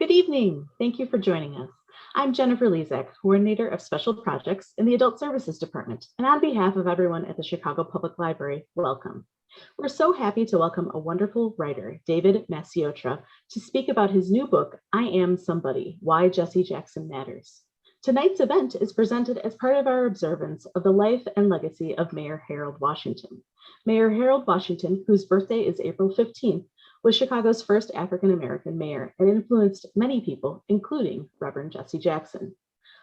Good evening. Thank you for joining us. I'm Jennifer Lezak, Coordinator of Special Projects in the Adult Services Department, and on behalf of everyone at the Chicago Public Library, welcome. We're so happy to welcome a wonderful writer, David Masciotra, to speak about his new book, I Am Somebody, Why Jesse Jackson Matters. Tonight's event is presented as part of our observance of the life and legacy of Mayor Harold Washington. Mayor Harold Washington, whose birthday is April 15th, was Chicago's first African-American mayor and influenced many people, including Reverend Jesse Jackson.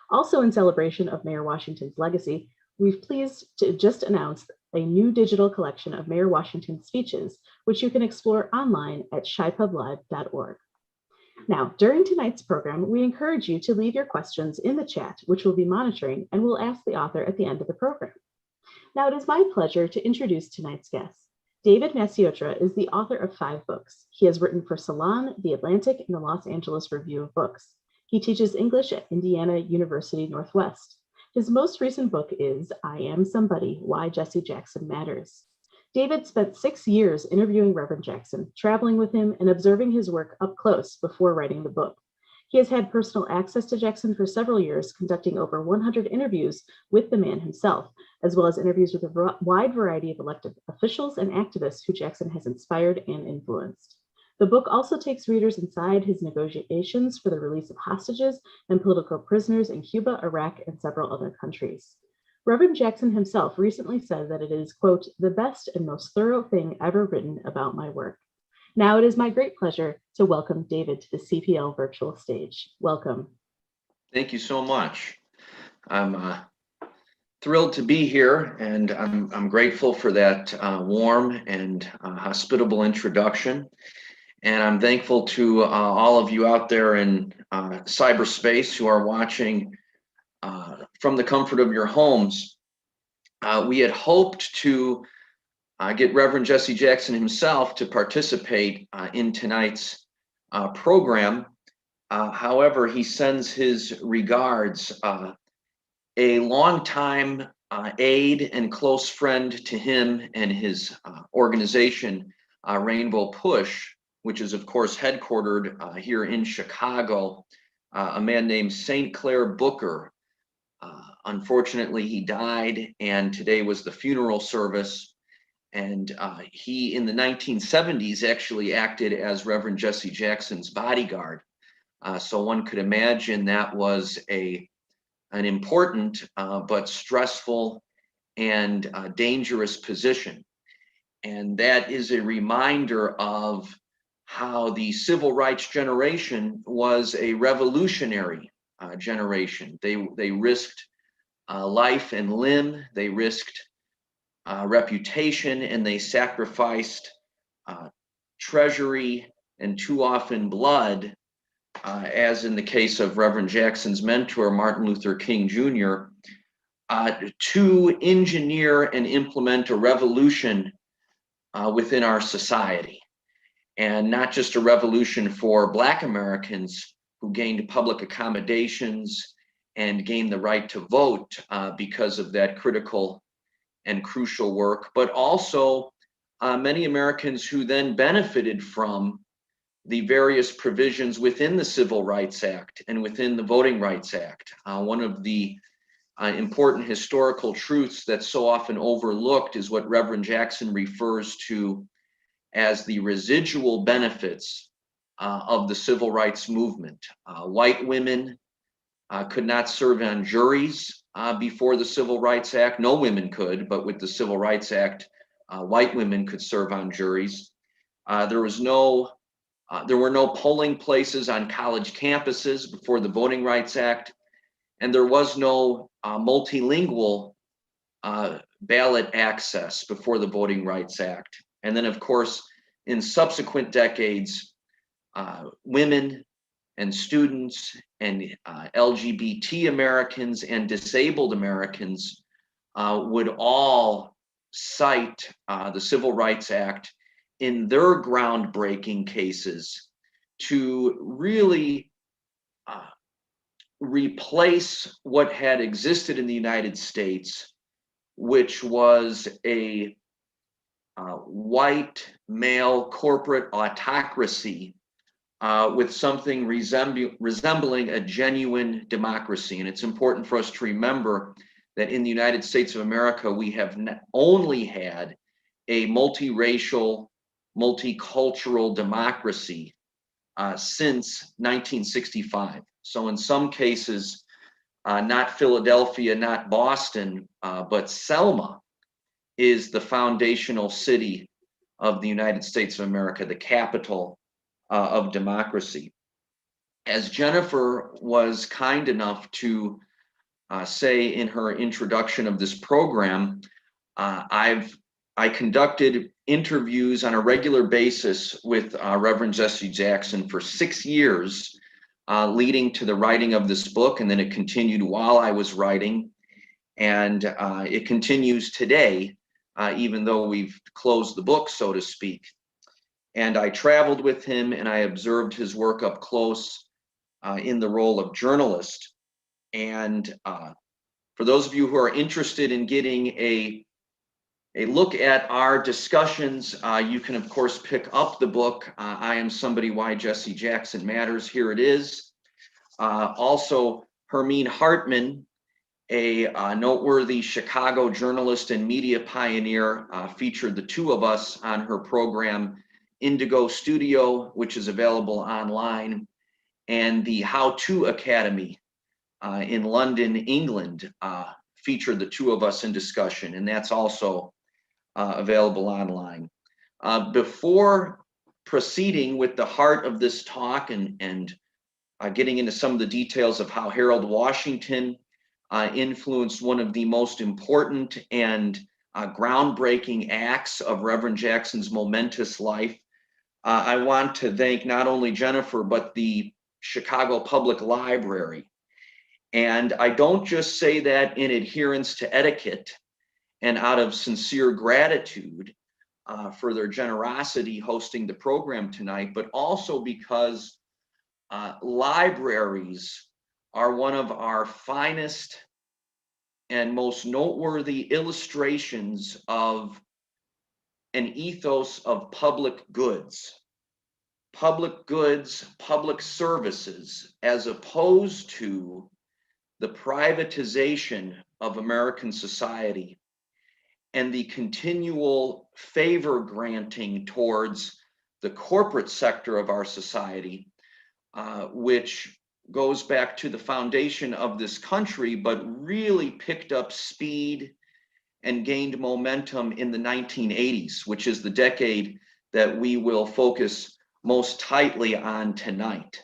Also in celebration of Mayor Washington's legacy, we're pleased to just announce a new digital collection of Mayor Washington's speeches, which you can explore online at chipublive.org. Now, during tonight's program, we encourage you to leave your questions in the chat, which we'll be monitoring, and we'll ask the author at the end of the program. Now, it is my pleasure to introduce tonight's guest. David Masciotra is the author of 5 books. He has written for Salon, The Atlantic, and the Los Angeles Review of Books. He teaches English at Indiana University Northwest. His most recent book is I Am Somebody, Why Jesse Jackson Matters. David spent 6 years interviewing Reverend Jackson, traveling with him and observing his work up close before writing the book. He has had personal access to Jackson for several years, conducting over 100 interviews with the man himself, as well as interviews with a wide variety of elected officials and activists who Jackson has inspired and influenced. The book also takes readers inside his negotiations for the release of hostages and political prisoners in Cuba, Iraq, and several other countries. Reverend Jackson himself recently said that it is, quote, the best and most thorough thing ever written about my work. Now it is my great pleasure to welcome David to the CPL virtual stage. Welcome. Thank you so much. I'm thrilled to be here, and I'm grateful for that warm and hospitable introduction. And I'm thankful to all of you out there in cyberspace who are watching from the comfort of your homes. We had hoped to get Reverend Jesse Jackson himself to participate in tonight's program. However, he sends his regards. A longtime aide and close friend to him and his organization, Rainbow Push, which is of course headquartered here in Chicago, a man named St. Clair Booker. Unfortunately, he died, and today was the funeral service. And he, in the 1970s, actually acted as Reverend Jesse Jackson's bodyguard. So one could imagine that was an important but stressful and dangerous position. And that is a reminder of how the civil rights generation was a revolutionary generation. They risked life and limb, they risked reputation, and they sacrificed treasury and too often blood, as in the case of Reverend Jackson's mentor, Martin Luther King Jr., to engineer and implement a revolution within our society. And not just a revolution for Black Americans who gained public accommodations and gained the right to vote because of that critical and crucial work, but also many Americans who then benefited from the various provisions within the Civil Rights Act and within the Voting Rights Act. One of the important historical truths that's so often overlooked is what Reverend Jackson refers to as the residual benefits of the civil rights movement. White women could not serve on juries before the Civil Rights Act. No women could, but with the Civil Rights Act, white women could serve on juries. There were no polling places on college campuses before the Voting Rights Act, and there was no multilingual ballot access before the Voting Rights Act. And then, of course, in subsequent decades, women and students and LGBT Americans and disabled Americans would all cite the Civil Rights Act in their groundbreaking cases to really replace what had existed in the United States, which was a white male corporate autocracy with something resembling a genuine democracy. And it's important for us to remember that in the United States of America, we have only had a multiracial, multicultural democracy since 1965. So in some cases, not Philadelphia, not Boston, but Selma is the foundational city of the United States of America, the capital of democracy. As Jennifer was kind enough to say in her introduction of this program, I conducted interviews on a regular basis with Reverend Jesse Jackson for 6 years, leading to the writing of this book, and then it continued while I was writing, and it continues today, even though we've closed the book, so to speak. And I traveled with him and I observed his work up close in the role of journalist. And for those of you who are interested in getting a look at our discussions, you can of course pick up the book, I Am Somebody, Why Jesse Jackson Matters. Here it is. Also, Hermine Hartman, a noteworthy Chicago journalist and media pioneer, featured the two of us on her program Indigo Studio, which is available online, and the How To Academy in London, England, featured the two of us in discussion, and that's also available online. Before proceeding with the heart of this talk and getting into some of the details of how Harold Washington influenced one of the most important and groundbreaking acts of Reverend Jackson's momentous life, I want to thank not only Jennifer, but the Chicago Public Library. And I don't just say that in adherence to etiquette and out of sincere gratitude for their generosity hosting the program tonight, but also because libraries are one of our finest and most noteworthy illustrations of an ethos of public goods, public services, as opposed to the privatization of American society and the continual favor granting towards the corporate sector of our society, which goes back to the foundation of this country, but really picked up speed and gained momentum in the 1980s, which is the decade that we will focus most tightly on tonight.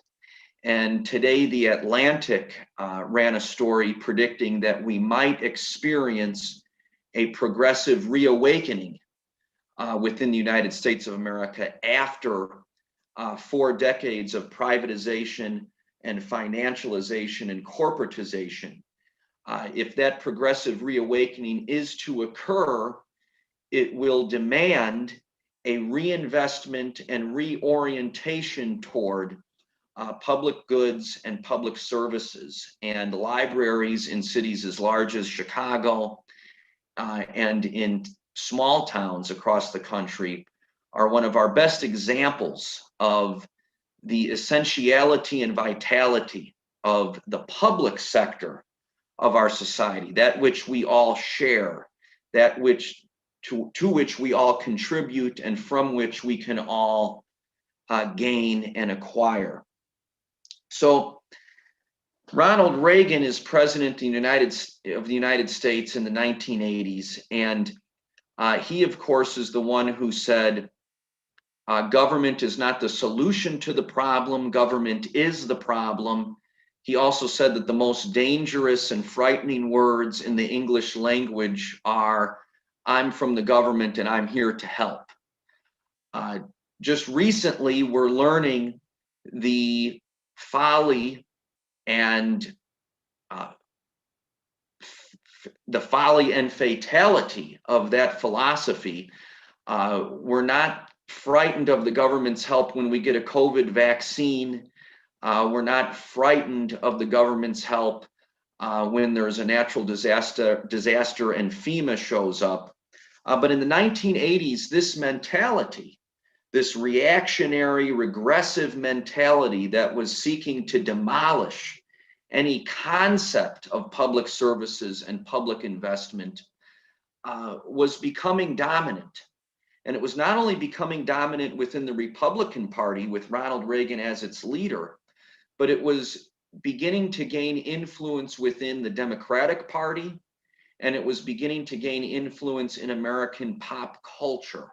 And today, The Atlantic ran a story predicting that we might experience a progressive reawakening within the United States of America after 4 decades of privatization and financialization and corporatization. If that progressive reawakening is to occur, it will demand a reinvestment and reorientation toward public goods and public services, and libraries in cities as large as Chicago and in small towns across the country are one of our best examples of the essentiality and vitality of the public sector of our society, that which we all share, that which to which we all contribute and from which we can all gain and acquire. So Ronald Reagan is president of the United States in the 1980s, and he, of course, is the one who said, government is not the solution to the problem, government is the problem. He also said that the most dangerous and frightening words in the English language are, I'm from the government and I'm here to help. Just recently, we're learning the folly and fatality of that philosophy. We're not frightened of the government's help when we get a COVID vaccine. We're not frightened of the government's help when there's a natural disaster and FEMA shows up. But in the 1980s, this mentality, this reactionary, regressive mentality that was seeking to demolish any concept of public services and public investment was becoming dominant. And it was not only becoming dominant within the Republican Party with Ronald Reagan as its leader, but it was beginning to gain influence within the Democratic Party, and it was beginning to gain influence in American pop culture.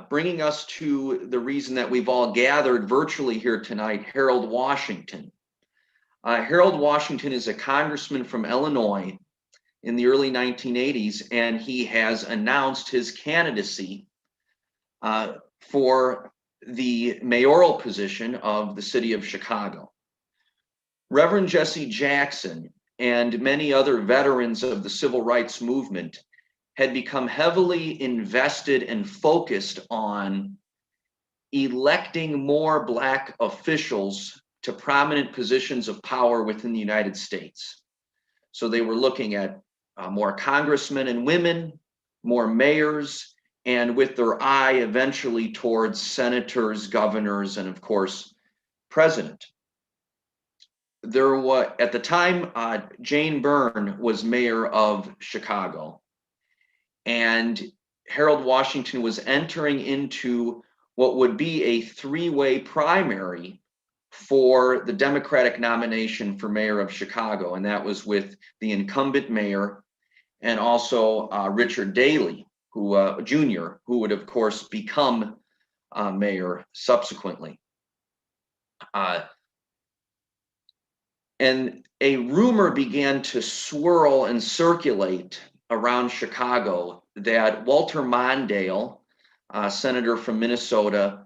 Bringing us to the reason that we've all gathered virtually here tonight, Harold Washington. Harold Washington is a congressman from Illinois in the early 1980s, and he has announced his candidacy for the mayoral position of the city of Chicago. Reverend Jesse Jackson and many other veterans of the civil rights movement had become heavily invested and focused on electing more Black officials to prominent positions of power within the United States. So they were looking at more congressmen and women, more mayors, and with their eye eventually towards senators, governors, and of course, president. There was, at the time, Jane Byrne was mayor of Chicago, and Harold Washington was entering into what would be a three-way primary for the Democratic nomination for mayor of Chicago, and that was with the incumbent mayor and also Richard Daley, who Jr., who would of course become mayor subsequently. And a rumor began to swirl and circulate around Chicago that Walter Mondale, senator from Minnesota,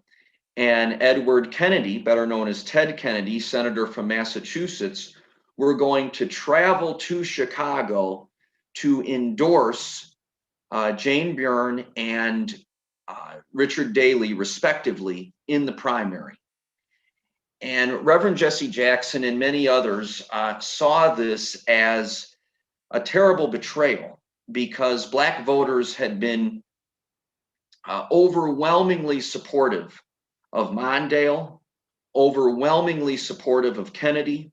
and Edward Kennedy, better known as Ted Kennedy, senator from Massachusetts, were going to travel to Chicago to endorse Jane Byrne and Richard Daley, respectively, in the primary. And Reverend Jesse Jackson and many others saw this as a terrible betrayal, because Black voters had been overwhelmingly supportive of Mondale, overwhelmingly supportive of Kennedy,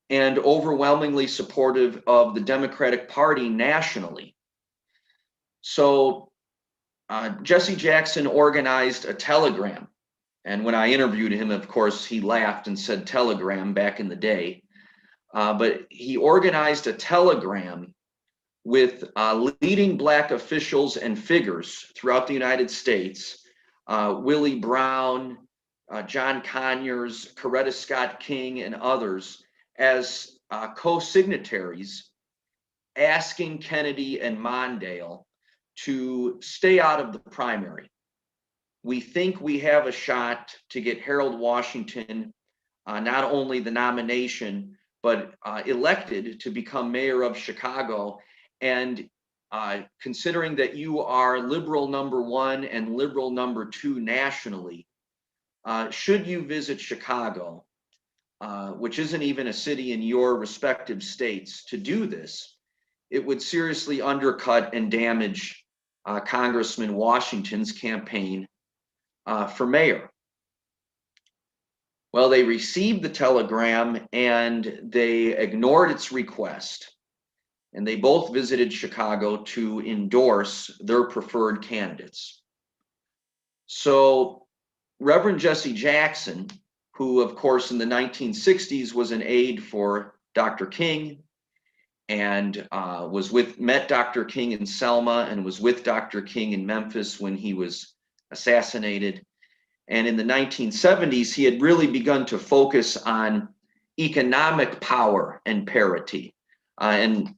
and overwhelmingly supportive of the Democratic Party nationally. So Jesse Jackson organized a telegram. And when I interviewed him, of course, he laughed and said telegram back in the day. But he organized a telegram with leading Black officials and figures throughout the United States, Willie Brown, John Conyers, Coretta Scott King, and others, as co-signatories, asking Kennedy and Mondale to stay out of the primary. We think we have a shot to get Harold Washington not only the nomination, but elected to become mayor of Chicago. And considering that you are liberal number one and liberal number two nationally, should you visit Chicago, which isn't even a city in your respective states, to do this, it would seriously undercut and damage Congressman Washington's campaign for mayor. Well, they received the telegram and they ignored its request. And they both visited Chicago to endorse their preferred candidates. So Reverend Jesse Jackson, who of course in the 1960s was an aide for Dr. King and met Dr. King in Selma and was with Dr. King in Memphis when he was assassinated. And in the 1970s, he had really begun to focus on economic power and parity. And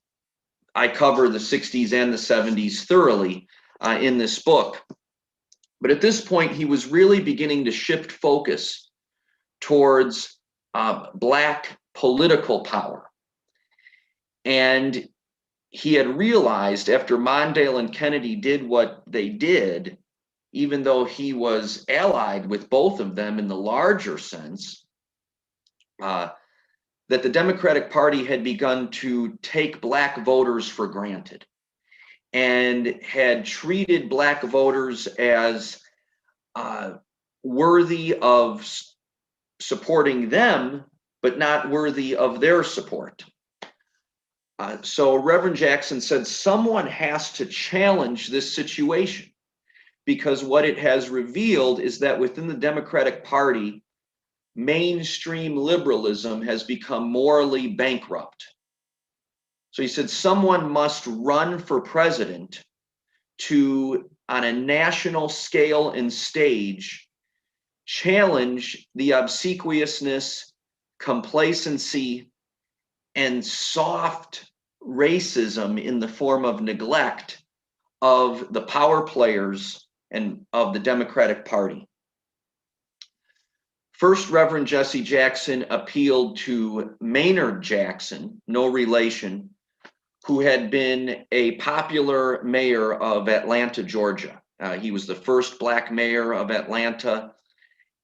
I cover the 60s and the 70s thoroughly in this book. But at this point, he was really beginning to shift focus towards Black political power. And he had realized after Mondale and Kennedy did what they did, even though he was allied with both of them in the larger sense, that the Democratic Party had begun to take Black voters for granted. and had treated Black voters as worthy of supporting them, but not worthy of their support. So Reverend Jackson said, someone has to challenge this situation, because what it has revealed is that within the Democratic Party, mainstream liberalism has become morally bankrupt. So he said, someone must run for president to, on a national scale and stage, challenge the obsequiousness, complacency, and soft racism in the form of neglect of the power players and of the Democratic Party. First, Reverend Jesse Jackson appealed to Maynard Jackson, no relation, who had been a popular mayor of Atlanta, Georgia. He was the first Black mayor of Atlanta,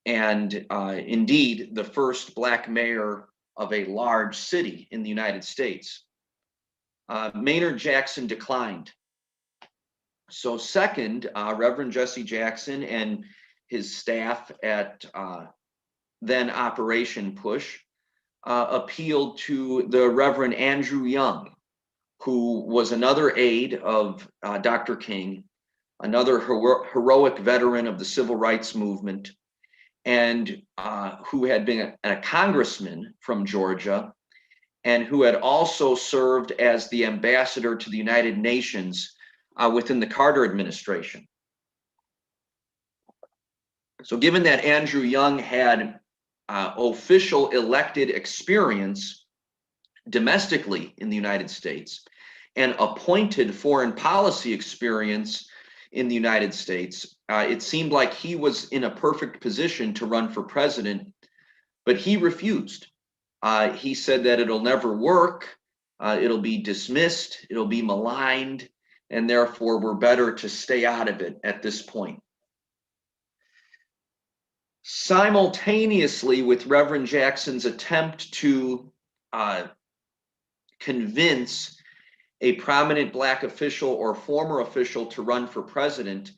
and indeed the first Black mayor of a large city in the United States. Maynard Jackson declined. So second, Reverend Jesse Jackson and his staff at then Operation Push appealed to the Reverend Andrew Young, who was another aide of Dr. King, another heroic veteran of the civil rights movement, and who had been a congressman from Georgia, and who had also served as the ambassador to the United Nations within the Carter administration. So given that Andrew Young had official elected experience domestically in the United States and appointed foreign policy experience in the United States, it seemed like he was in a perfect position to run for president, but he refused. He said that it'll never work, it'll be dismissed, it'll be maligned, and therefore we're better to stay out of it at this point. Simultaneously with Reverend Jackson's attempt to convince a prominent Black official or former official to run for president,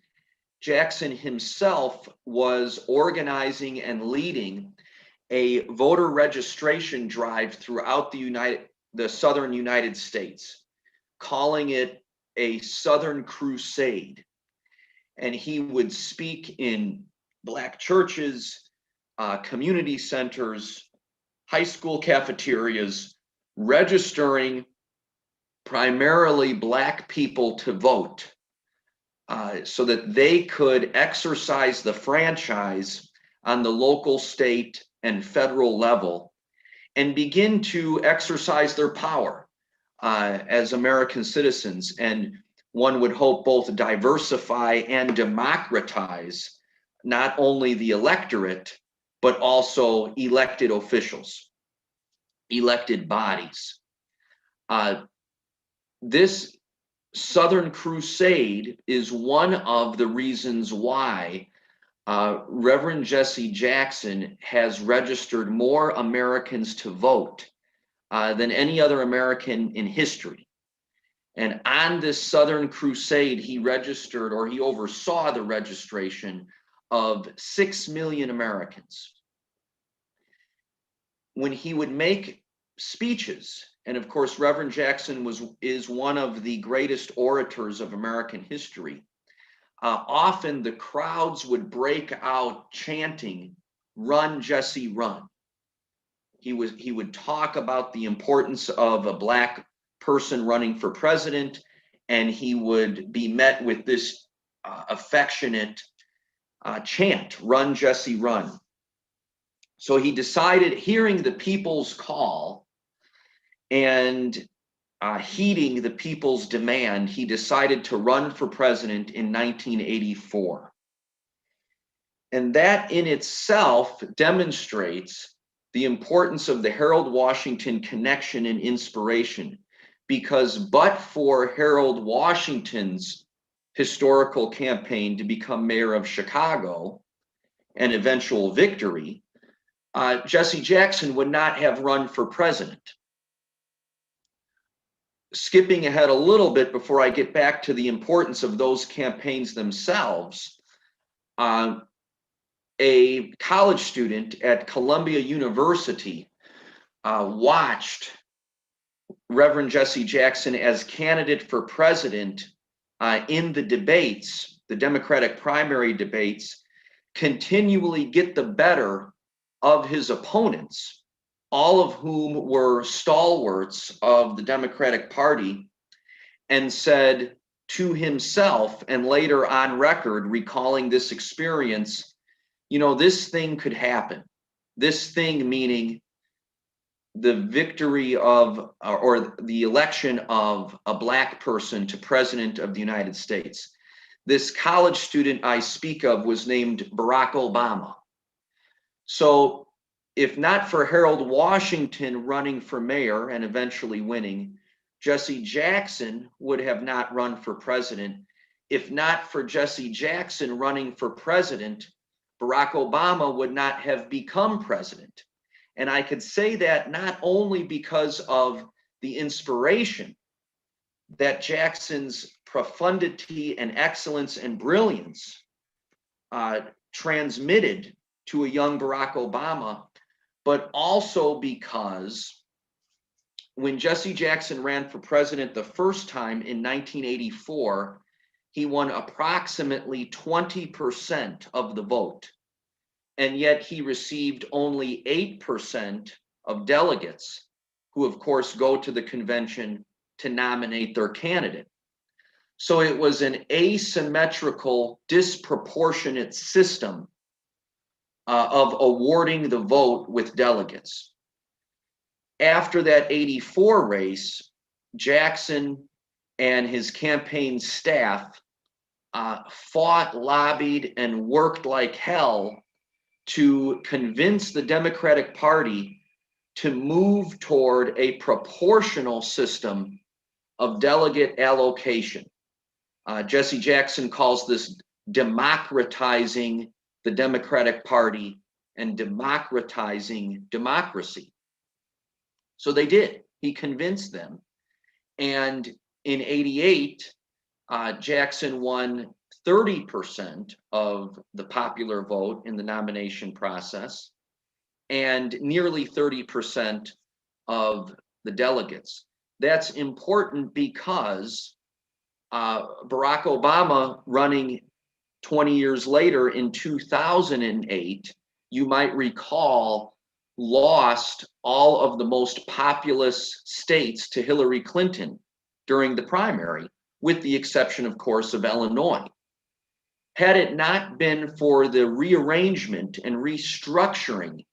Jackson himself was organizing and leading a voter registration drive throughout the southern United States, calling it a Southern Crusade. And he would speak in Black churches, community centers, high school cafeterias, registering primarily Black people to vote so that they could exercise the franchise on the local, state, and federal level and begin to exercise their power as American citizens. And one would hope both diversify and democratize not only the electorate, but also elected officials, elected bodies. This Southern Crusade is one of the reasons why Reverend Jesse Jackson has registered more Americans to vote than any other American in history. And on this Southern Crusade, he registered, or he oversaw the registration of 6 million Americans. When he would make speeches, and of course, Reverend Jackson is one of the greatest orators of American history, often the crowds would break out chanting, "Run, Jesse, run." He would talk about the importance of a Black person running for president, and he would be met with this affectionate chant, "Run, Jesse, run." So he decided, hearing the people's call and heeding the people's demand, he decided to run for president in 1984. And that in itself demonstrates the importance of the Harold Washington connection and inspiration, because but for Harold Washington's historical campaign to become mayor of Chicago and eventual victory, Jesse Jackson would not have run for president. skipping ahead a little bit before I get back to the importance of those campaigns themselves, a college student at Columbia University watched Reverend Jesse Jackson as candidate for president in the debates, the Democratic primary debates, continually get the better of his opponents, all of whom were stalwarts of the Democratic Party, and said to himself, and later on record, recalling this experience, you know, this thing could happen. This thing meaning the victory of, or the election of a Black person to president of the United States. This college student I speak of was named Barack Obama. So if not for Harold Washington running for mayor and eventually winning, Jesse Jackson would have not run for president. If not for Jesse Jackson running for president, Barack Obama would not have become president. And I could say that not only because of the inspiration that Jackson's profundity and excellence and brilliance transmitted to a young Barack Obama, but also because when Jesse Jackson ran for president the first time in 1984, he won approximately 20% of the vote. And yet he received only 8% of delegates, who of course go to the convention to nominate their candidate. So it was an asymmetrical, disproportionate system of awarding the vote with delegates. After that 84 race, Jackson and his campaign staff fought, lobbied, and worked like hell to convince the Democratic Party to move toward a proportional system of delegate allocation. Jesse Jackson calls this democratizing the Democratic Party and democratizing democracy. So they did. He convinced them. And in 88, Jackson won 30% of the popular vote in the nomination process and nearly 30% of the delegates. That's important because Barack Obama, running 20 years later in 2008, you might recall, lost all of the most populous states to Hillary Clinton during the primary, with the exception, of course, of Illinois. Had it not been for the rearrangement and restructuring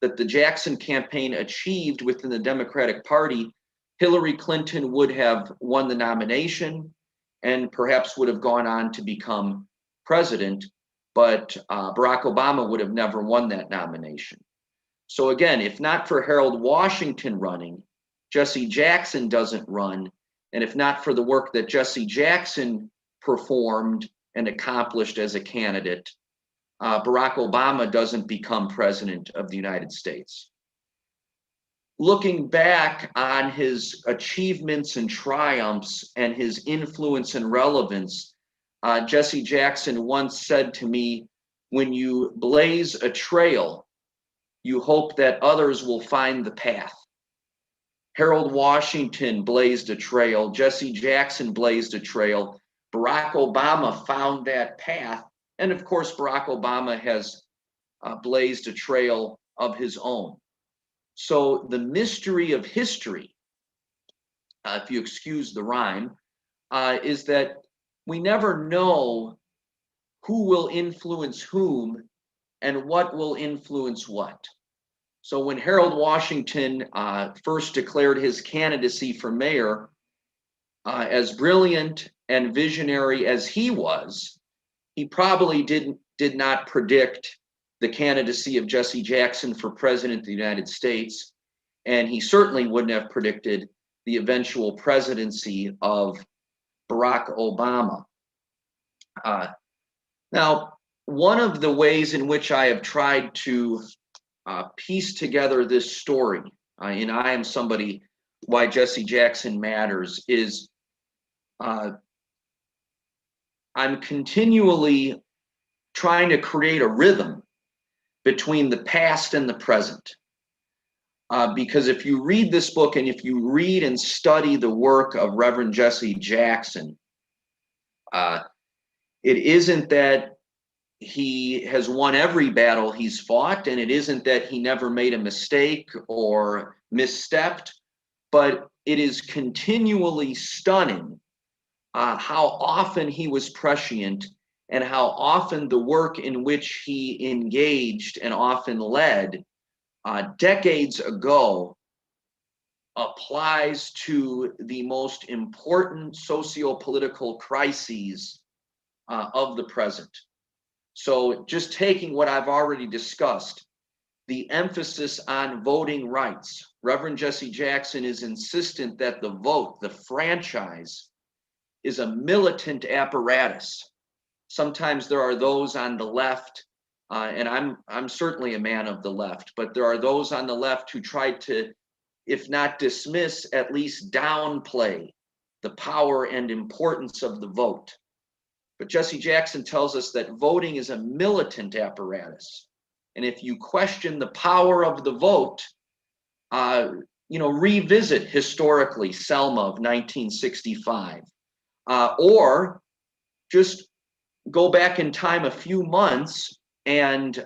that the Jackson campaign achieved within the Democratic Party, Hillary Clinton would have won the nomination and perhaps would have gone on to become president, but Barack Obama would have never won that nomination. So again, if not for Harold Washington running, Jesse Jackson doesn't run, and if not for the work that Jesse Jackson performed and accomplished as a candidate, Barack Obama doesn't become president of the United States. Looking back on his achievements and triumphs and his influence and relevance, Jesse Jackson once said to me, "When you blaze a trail, you hope that others will find the path." Harold Washington blazed a trail, Jesse Jackson blazed a trail, Barack Obama found that path, and of course Barack Obama has blazed a trail of his own. So the mystery of history, if you excuse the rhyme, is that we never know who will influence whom and what will influence what. So when Harold Washington first declared his candidacy for mayor, as brilliant and visionary as he was, he probably did not predict the candidacy of Jesse Jackson for president of the United States, and he certainly wouldn't have predicted the eventual presidency of Barack Obama. Now, one of the ways in which I have tried to piece together this story, and I am somebody why Jesse Jackson matters is I'm continually trying to create a rhythm between the past and the present. Because if you read this book and if you read and study the work of Reverend Jesse Jackson, it isn't that he has won every battle he's fought, and it isn't that he never made a mistake or misstepped, but it is continually stunning how often he was prescient and how often the work in which he engaged and often led decades ago applies to the most important socio-political crises of the present. So just taking what I've already discussed, the emphasis on voting rights. Reverend Jesse Jackson is insistent that the vote, the franchise, is a militant apparatus. Sometimes there are those on the left, and I'm certainly a man of the left, but there are those on the left who try to, if not dismiss, at least downplay the power and importance of the vote. But Jesse Jackson tells us that voting is a militant apparatus. And if you question the power of the vote, revisit historically Selma of 1965, or just go back in time a few months and,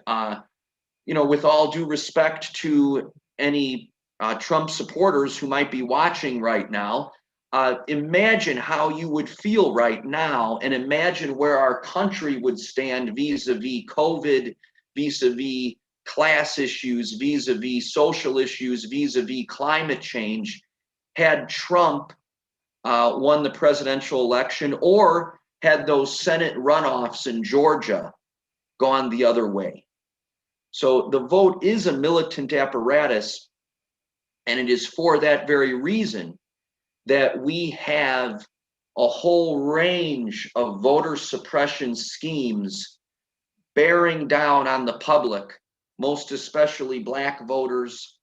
with all due respect to any Trump supporters who might be watching right now, imagine how you would feel right now and imagine where our country would stand vis-a-vis COVID, vis-a-vis class issues, vis-a-vis social issues, vis-a-vis climate change, had Trump won the presidential election or had those Senate runoffs in Georgia gone the other way. So the vote is a militant apparatus, and it is for that very reason that we have a whole range of voter suppression schemes bearing down on the public, most especially Black voters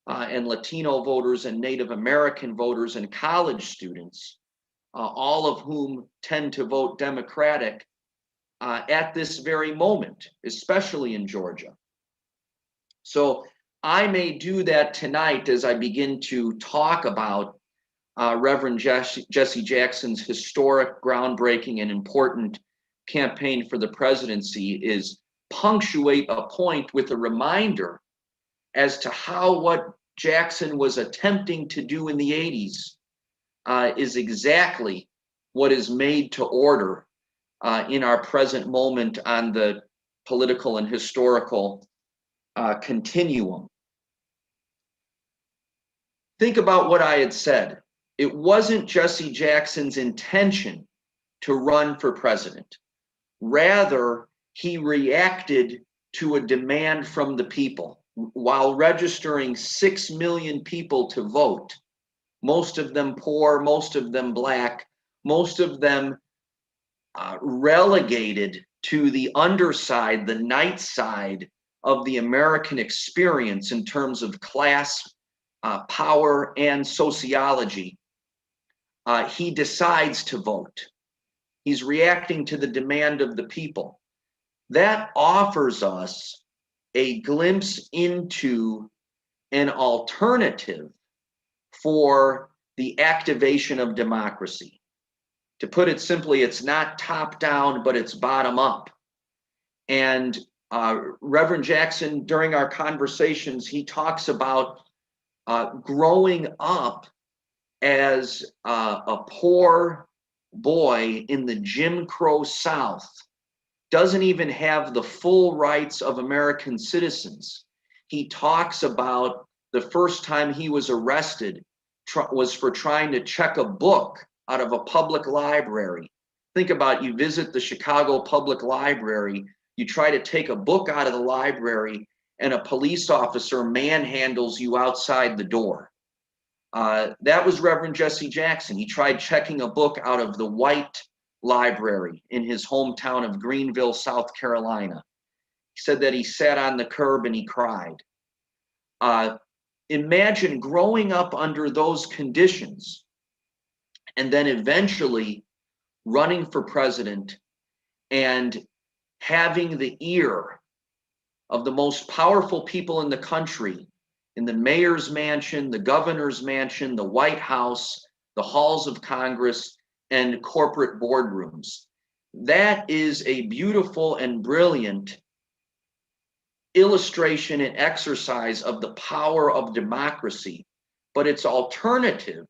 and Latino voters and Native American voters and college students, all of whom tend to vote Democratic at this very moment, especially in Georgia. So I may do that tonight as I begin to talk about Reverend Jesse Jackson's historic, groundbreaking, and important campaign for the presidency, is punctuate a point with a reminder as to how what Jackson was attempting to do in the 80s is exactly what is made to order in our present moment on the political and historical continuum. Think about what I had said. It wasn't Jesse Jackson's intention to run for president. Rather, he reacted to a demand from the people. While registering 6 million people to vote, most of them poor, most of them Black, most of them relegated to the underside, the night side of the American experience in terms of class, power, and sociology, he decides to vote. He's reacting to the demand of the people. That offers us a glimpse into an alternative for the activation of democracy. To put it simply, it's not top down, but it's bottom up. And Reverend Jackson, during our conversations, he talks about growing up as a poor boy in the Jim Crow South, doesn't even have the full rights of American citizens. He talks about the first time he was arrested was for trying to check a book out of a public library. Think about, you visit the Chicago Public Library, you try to take a book out of the library, and a police officer manhandles you outside the door. That was Reverend Jesse Jackson. He tried checking a book out of the white library in his hometown of Greenville, South Carolina. He said that he sat on the curb and he cried. imagine growing up under those conditions and then eventually running for president and having the ear of the most powerful people in the country, in the mayor's mansion, the governor's mansion, the White House, the halls of Congress, and corporate boardrooms. That is a beautiful and brilliant illustration and exercise of the power of democracy, but it's alternative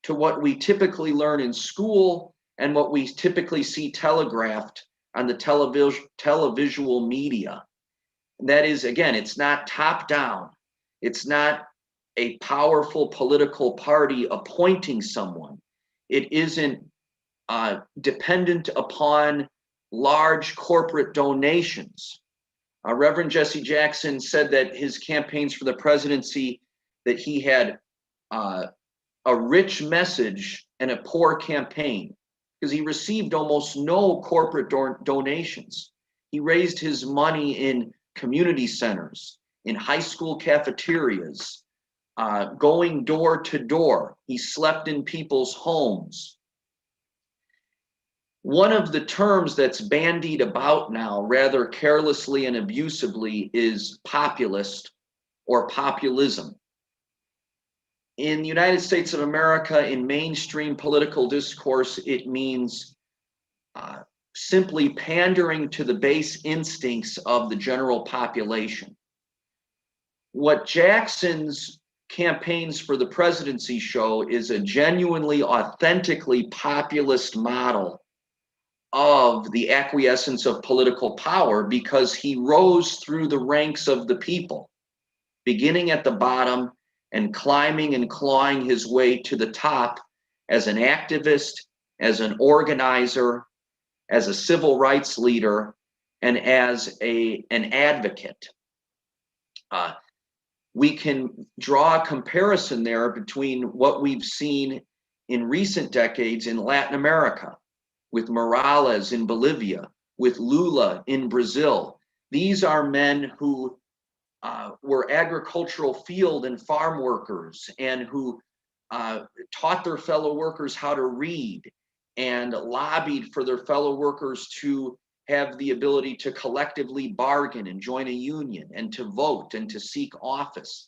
to what we typically learn in school and what we typically see telegraphed on the televisual media. And that is, again, it's not top down. It's not a powerful political party appointing someone. It isn't dependent upon large corporate donations. Reverend Jesse Jackson said that his campaigns for the presidency, that he had a rich message and a poor campaign, because he received almost no corporate donations. He raised his money in community centers, in high school cafeterias, going door to door. He slept in people's homes. One of the terms that's bandied about now rather carelessly and abusively is populist or populism. In the United States of America, in mainstream political discourse, it means simply pandering to the base instincts of the general population. What Jackson's campaigns for the presidency show is a genuinely, authentically populist model of the acquiescence of political power, because he rose through the ranks of the people, beginning at the bottom and climbing and clawing his way to the top as an activist, as an organizer, as a civil rights leader, and as an advocate. We can draw a comparison there between what we've seen in recent decades in Latin America, with Morales in Bolivia, with Lula in Brazil. These are men who were agricultural field and farm workers, and who taught their fellow workers how to read and lobbied for their fellow workers to have the ability to collectively bargain and join a union and to vote and to seek office.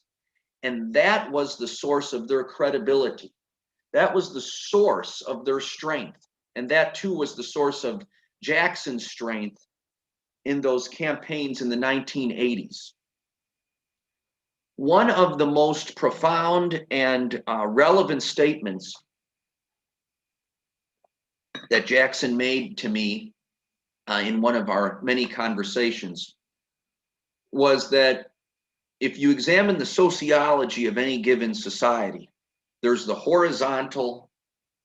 And that was the source of their credibility. That was the source of their strength. And that too was the source of Jackson's strength in those campaigns in the 1980s. One of the most profound and relevant statements that Jackson made to me in one of our many conversations was that if you examine the sociology of any given society, there's the horizontal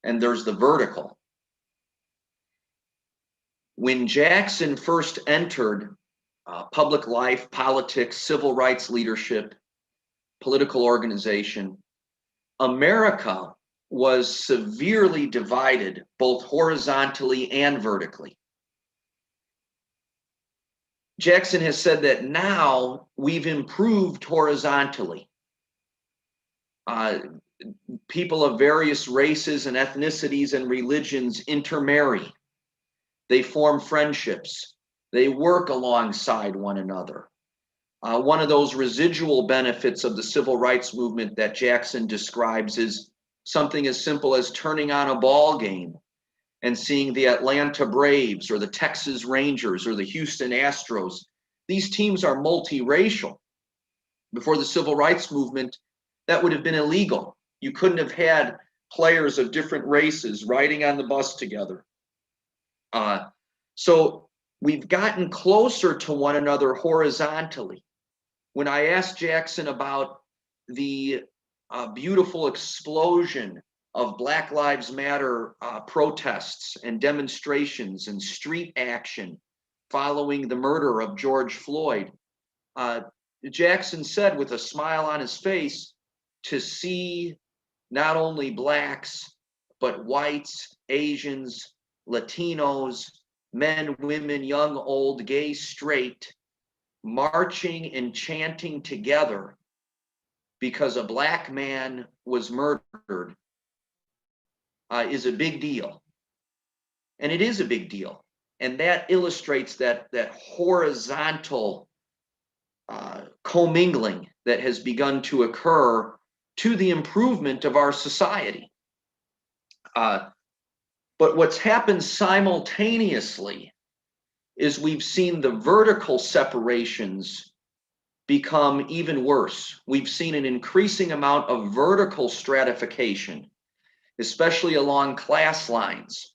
and there's the vertical. When Jackson first entered public life, politics, civil rights leadership, political organization, America was severely divided both horizontally and vertically. Jackson has said that now we've improved horizontally. People of various races and ethnicities and religions intermarry. They form friendships. They work alongside one another. One of those residual benefits of the civil rights movement that Jackson describes is something as simple as turning on a ball game and seeing the Atlanta Braves or the Texas Rangers or the Houston Astros. These teams are multiracial. Before the civil rights movement, that would have been illegal. You couldn't have had players of different races riding on the bus together. So we've gotten closer to one another horizontally. When I asked Jackson about the beautiful explosion of Black Lives Matter protests and demonstrations and street action following the murder of George Floyd, Jackson said with a smile on his face, to see not only Blacks, but whites, Asians, Latinos, men, women, young, old, gay, straight, marching and chanting together because a black man was murdered is a big deal. And it is a big deal. And that illustrates that horizontal commingling that has begun to occur to the improvement of our society. But what's happened simultaneously is we've seen the vertical separations become even worse. We've seen an increasing amount of vertical stratification, especially along class lines.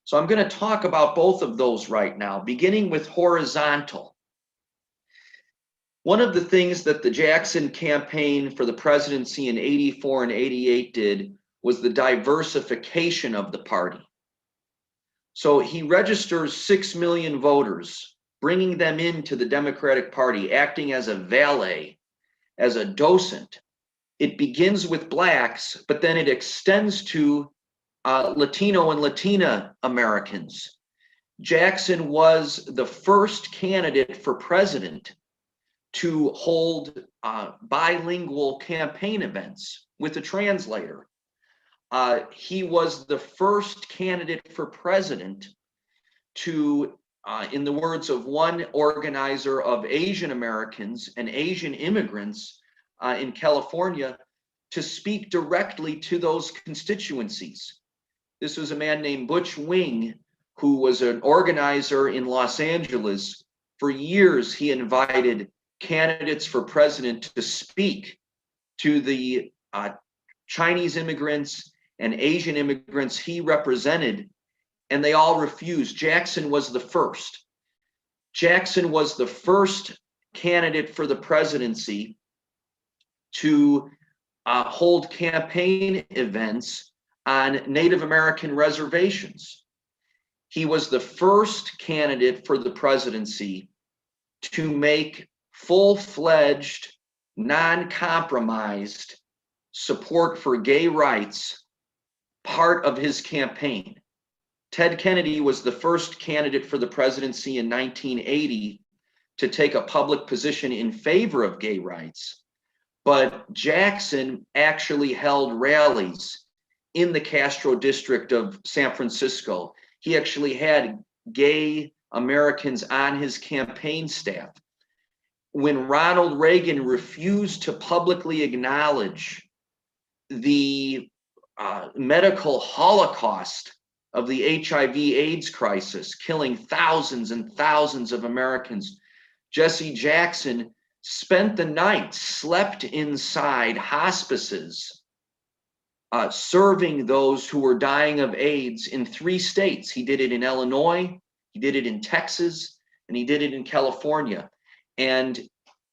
So I'm going to talk about both of those right now, beginning with horizontal. One of the things that the Jackson campaign for the presidency in '84 and '88 did was the diversification of the party. So he registers 6 million voters, bringing them into the Democratic Party, acting as a valet, as a docent. It begins with blacks, but then it extends to Latino and Latina Americans. Jackson was the first candidate for president to hold bilingual campaign events with a translator. He was the first candidate for president to, in the words of one organizer of Asian Americans and Asian immigrants in California, to speak directly to those constituencies. This was a man named Butch Wing, who was an organizer in Los Angeles. For years, he invited candidates for president to speak to the Chinese immigrants and Asian immigrants he represented, and they all refused. Jackson was the first. Jackson was the first candidate for the presidency to hold campaign events on Native American reservations. He was the first candidate for the presidency to make full-fledged, non-compromised support for gay rights part of his campaign. Ted Kennedy was the first candidate for the presidency in 1980 to take a public position in favor of gay rights, but Jackson actually held rallies in the Castro district of San Francisco. He actually had gay Americans on his campaign staff. When Ronald Reagan refused to publicly acknowledge the medical holocaust of the HIV/AIDS crisis, killing thousands and thousands of Americans, Jesse Jackson spent the night, slept inside hospices, serving those who were dying of AIDS in 3 states. He did it in Illinois, he did it in Texas, and he did it in California. And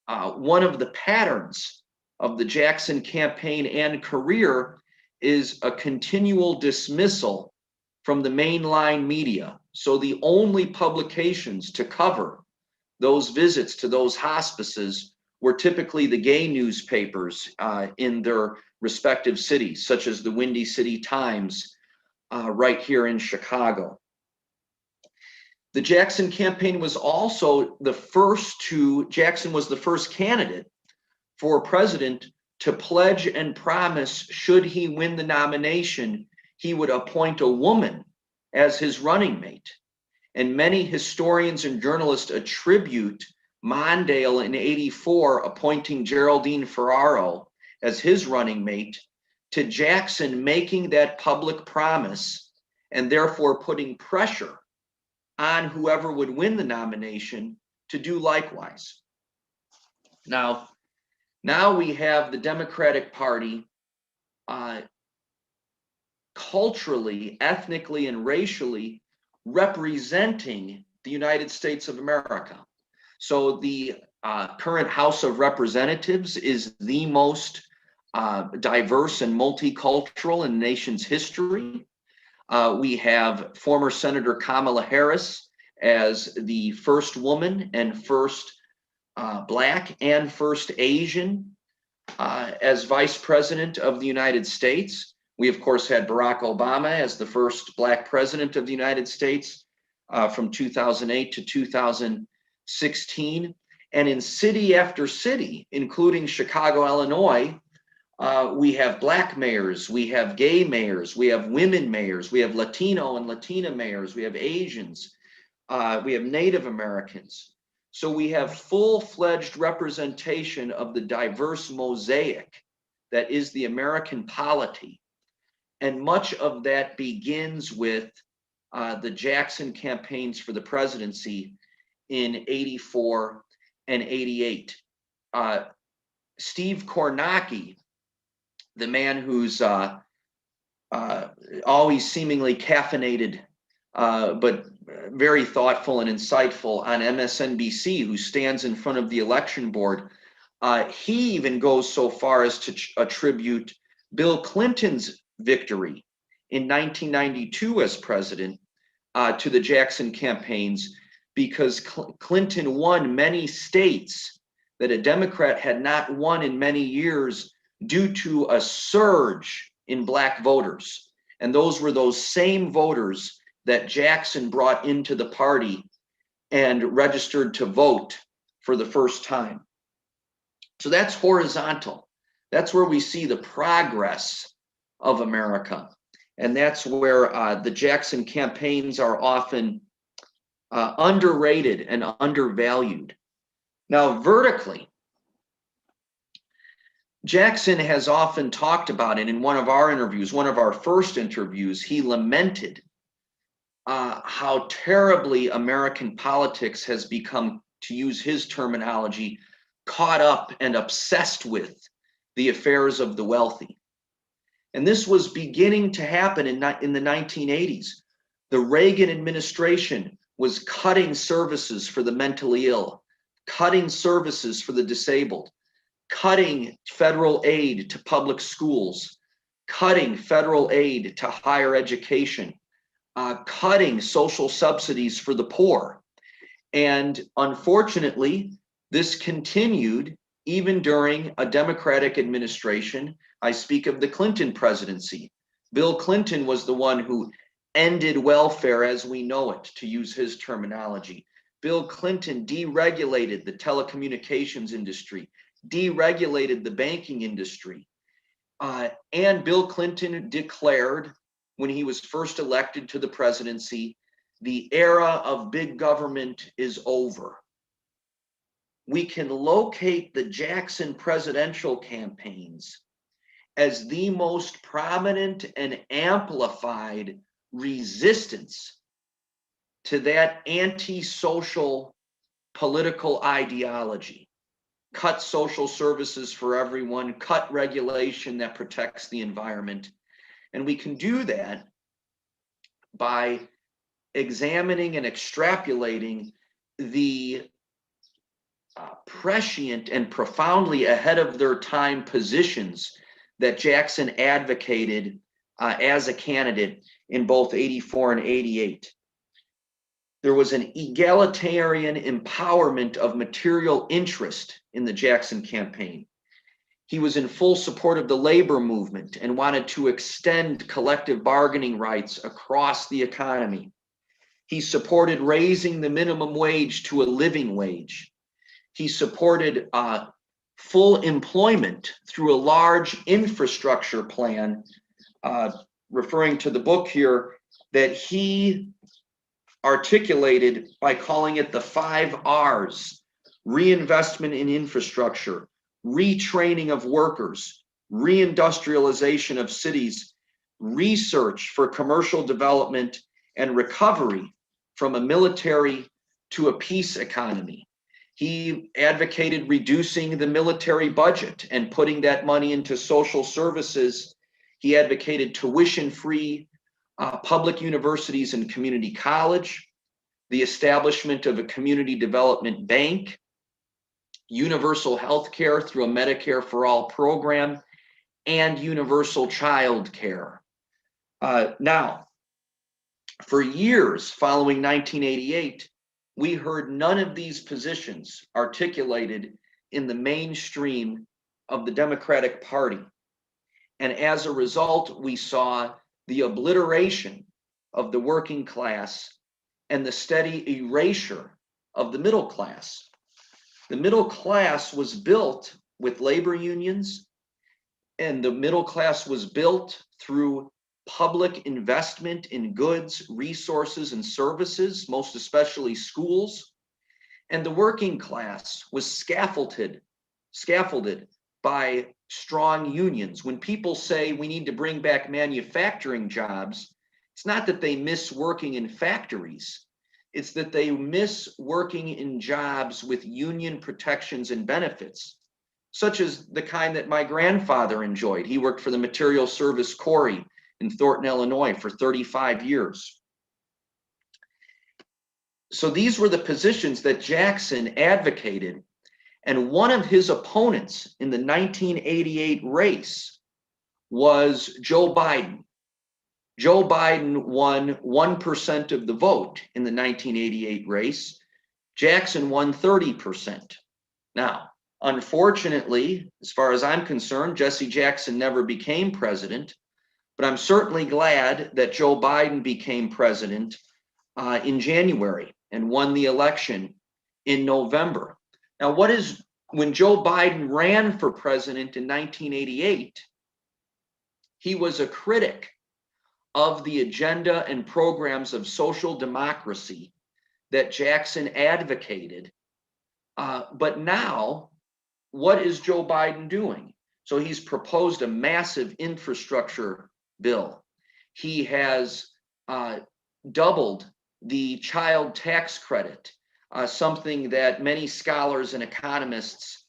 one of the patterns of the Jackson campaign and career is a continual dismissal from the mainline media. So the only publications to cover those visits to those hospices were typically the gay newspapers in their respective cities, such as the Windy City Times right here in Chicago. The Jackson campaign was also the first Jackson was the first candidate for president to pledge and promise, should he win the nomination, he would appoint a woman as his running mate. And many historians and journalists attribute Mondale in '84 appointing Geraldine Ferraro as his running mate to Jackson making that public promise and therefore putting pressure on whoever would win the nomination to do likewise. Now we have the Democratic Party culturally, ethnically, and racially representing the United States of America. So the current House of Representatives is the most diverse and multicultural in the nation's history. We have former Senator Kamala Harris as the first woman and first Black and first Asian as Vice President of the United States. We, of course, had Barack Obama as the first Black President of the United States from 2008 to 2016. And in city after city, including Chicago, Illinois, We have Black mayors, we have gay mayors, we have women mayors, we have Latino and Latina mayors, we have Asians, we have Native Americans. So we have full-fledged representation of the diverse mosaic that is the American polity. And much of that begins with the Jackson campaigns for the presidency in '84 and '88. Steve Kornacki, the man who's always seemingly caffeinated, but very thoughtful and insightful on MSNBC, who stands in front of the election board, he even goes so far as to attribute Bill Clinton's victory in 1992 as president to the Jackson campaigns, because Clinton won many states that a Democrat had not won in many years due to a surge in Black voters. And those were those same voters that Jackson brought into the party and registered to vote for the first time. So that's horizontal. That's where we see the progress of America. And that's where the Jackson campaigns are often underrated and undervalued. Now, vertically, Jackson has often talked about it. In one of our interviews, one of our first interviews, he lamented how terribly American politics has become, to use his terminology, caught up and obsessed with the affairs of the wealthy. And this was beginning to happen in the 1980s. The Reagan administration was cutting services for the mentally ill, cutting services for the disabled, cutting federal aid to public schools, cutting federal aid to higher education, cutting social subsidies for the poor. And unfortunately, this continued even during a Democratic administration. I speak of the Clinton presidency. Bill Clinton was the one who ended welfare as we know it, to use his terminology. Bill Clinton deregulated the telecommunications industry, deregulated the banking industry. And Bill Clinton declared, when he was first elected to the presidency, the era of big government is over. We can locate the Jackson presidential campaigns as the most prominent and amplified resistance to that anti-social political ideology. Cut social services for everyone, cut regulation that protects the environment. And we can do that by examining and extrapolating the prescient and profoundly ahead of their time positions that Jackson advocated as a candidate in both '84 and '88. There was an egalitarian empowerment of material interest in the Jackson campaign. He was in full support of the labor movement and wanted to extend collective bargaining rights across the economy. He supported raising the minimum wage to a living wage. He supported full employment through a large infrastructure plan, referring to the book here, that he articulated by calling it the 5 R's: reinvestment in infrastructure, retraining of workers, reindustrialization of cities, research for commercial development, and recovery from a military to a peace economy. He advocated reducing the military budget and putting that money into social services. He advocated tuition-free public universities and community college, the establishment of a community development bank, universal health care through a Medicare for All program, and universal child care. Now, for years following 1988, we heard none of these positions articulated in the mainstream of the Democratic Party. And as a result, we saw the obliteration of the working class and the steady erasure of the middle class. The middle class was built with labor unions and the middle class was built through public investment in goods, resources, and services, most especially schools. And the working class was scaffolded by strong unions. When people say we need to bring back manufacturing jobs, it's not that they miss working in factories. It's that they miss working in jobs with union protections and benefits, such as the kind that my grandfather enjoyed. He worked for the Material Service Quarry in Thornton, Illinois for 35 years. So these were the positions that Jackson advocated. And one of his opponents in the 1988 race was Joe Biden. Joe Biden won 1% of the vote in the 1988 race. Jackson won 30%. Now, unfortunately, as far as I'm concerned, Jesse Jackson never became president, but I'm certainly glad that Joe Biden became president in January and won the election in November. Now, when Joe Biden ran for president in 1988, he was a critic of the agenda and programs of social democracy that Jackson advocated. But now, what is Joe Biden doing? So he's proposed a massive infrastructure bill. He has doubled the child tax credit, something that many scholars and economists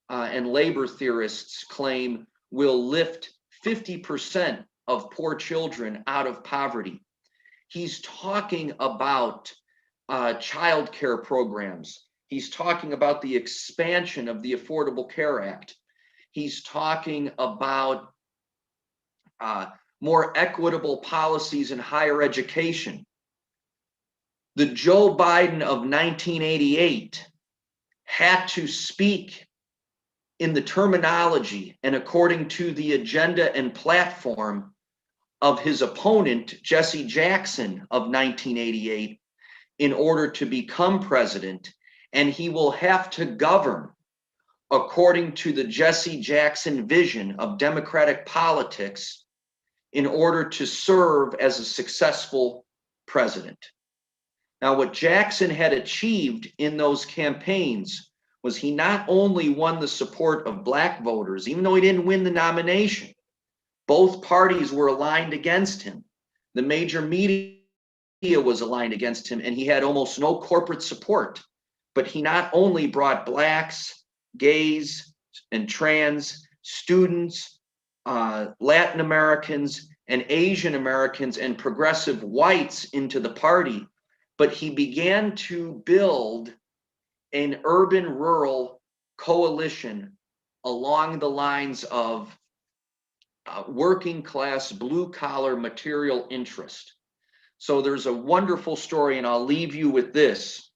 and labor theorists claim will lift 50% of poor children out of poverty. He's talking about child care programs. He's talking about the expansion of the Affordable Care Act. He's talking about more equitable policies in higher education. The Joe Biden of 1988 had to speak in the terminology and according to the agenda and platform of his opponent, Jesse Jackson of 1988, in order to become president. And he will have to govern according to the Jesse Jackson vision of democratic politics in order to serve as a successful president. Now, what Jackson had achieved in those campaigns was he not only won the support of Black voters, even though he didn't win the nomination. Both parties were aligned against him. The major media was aligned against him, and he had almost no corporate support. But he not only brought Blacks, gays, and trans, students, Latin Americans, and Asian Americans, and progressive whites into the party, but he began to build an urban-rural coalition along the lines of working-class, blue-collar material interest. So there's a wonderful story, and I'll leave you with this.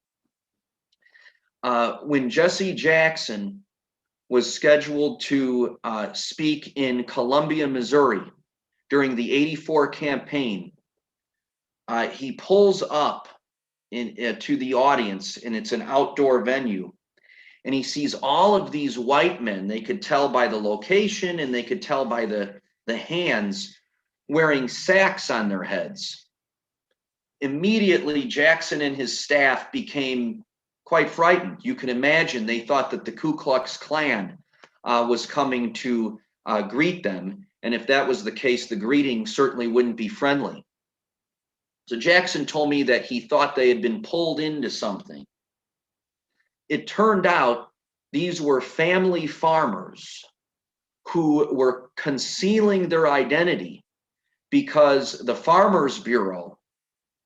When Jesse Jackson was scheduled to speak in Columbia, Missouri during the '84 campaign, he pulls up to the audience, and it's an outdoor venue, and he sees all of these white men. They could tell by the location, and they could tell by the hands, wearing sacks on their heads. Immediately, Jackson and his staff became quite frightened. You can imagine they thought that the Ku Klux Klan was coming to greet them, and if that was the case, the greeting certainly wouldn't be friendly. So Jackson told me that he thought they had been pulled into something. It turned out these were family farmers who were concealing their identity because the Farmers Bureau,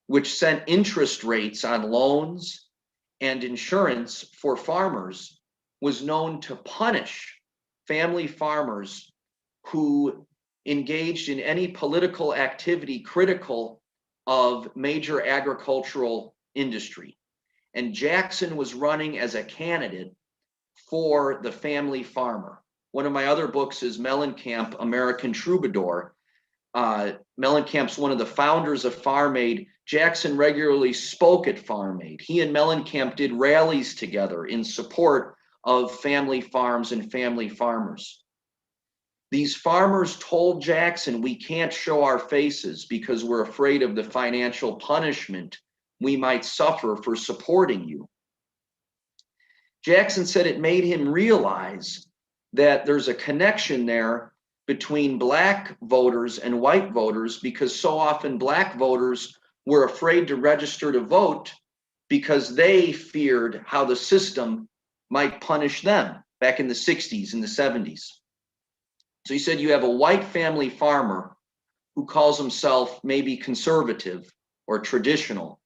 which sent interest rates on loans and insurance for farmers, was known to punish family farmers who engaged in any political activity critical of major agricultural industry. And Jackson was running as a candidate for the family farmer. One of my other books is Militant, American Troubadour. Mellencamp's one of the founders of Farm Aid. Jackson regularly spoke at Farm Aid. He and Mellencamp did rallies together in support of family farms and family farmers. These farmers told Jackson, we can't show our faces because we're afraid of the financial punishment we might suffer for supporting you. Jackson said it made him realize that there's a connection there between black voters and white voters, because so often black voters were afraid to register to vote because they feared how the system might punish them back in the 60s and the 70s. So he said you have a white family farmer who calls himself maybe conservative or traditional.